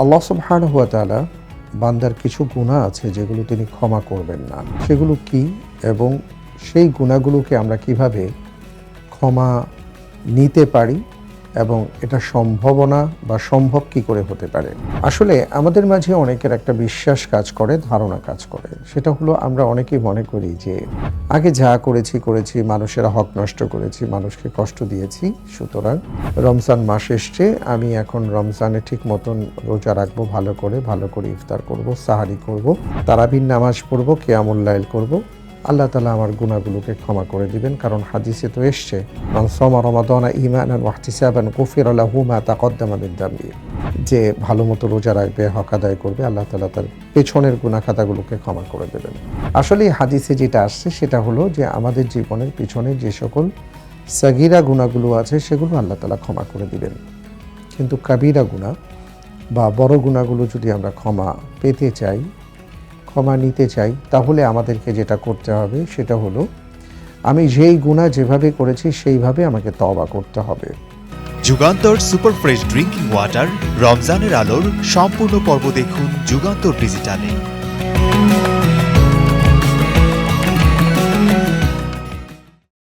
আল্লাহ সুবহানাহু ওয়া তাআলা বান্দার কিছু গুনাহ আছে যেগুলো তিনি ক্ষমা করবেন না। সেগুলো কি এবং সেই গুনাহগুলোকে আমরা কিভাবে ক্ষমা নিতে পারি এবং এটা সম্ভাবনা বা সম্ভব কি করে হতে পারে? আসলে আমাদের মাঝে অনেকের একটা বিশ্বাস কাজ করে, ধারণা কাজ করে। সেটা হলো আমরা অনেকেই মনে করি যে আগে যা করেছি, মানুষের হক নষ্ট করেছি, মানুষকে কষ্ট দিয়েছি। সুতরাং রমজান মাস এসছে, আমি এখন রমজানে ঠিক মতন রোজা রাখবো ভালো করে ইফতার করব, সাহারি করব, তারাবির নামাজ পড়ব, কিয়ামুল লাইল করব। আল্লাহ তাআলা আমার গুনাহগুলোকে ক্ষমা করে দিবেন, কারণ হাদিসে তো এসছে মান সামা রমাদানা ঈমানান ওয়া ইহতিসাবান গুফিরা লাহু মা তাকদ্দামা মিন যামবি, যে ভালোমতো রোজা রাখবে, হক আদায় করবে, আল্লাহ তাআলা তার পেছনের গুনাহ খাতাগুলোকে ক্ষমা করে দেবেন। আসলে এই হাদিসে যেটা আসছে সেটা হলো যে আমাদের জীবনের পিছনে যে সকল সাগীরা গুনাহগুলো আছে সেগুলো আল্লাহ তাআলা ক্ষমা করে দিবেন, কিন্তু কাবীরা গুনাহ বা বড় গুনাহগুলো যদি আমরা ক্ষমা পেতে চাই, ক্ষমা নিতে চাই, তাহলে আমাদেরকে যেটা করতে হবে সেটা হলো আমি যেই গুনাহ যেভাবে করেছি সেইভাবে আমাকে তওবা করতে হবে। Jugantor super fresh drinking water রমজানের আলোর সম্পূর্ণ পর্ব দেখুন যুগান্তর ডিজিটালে।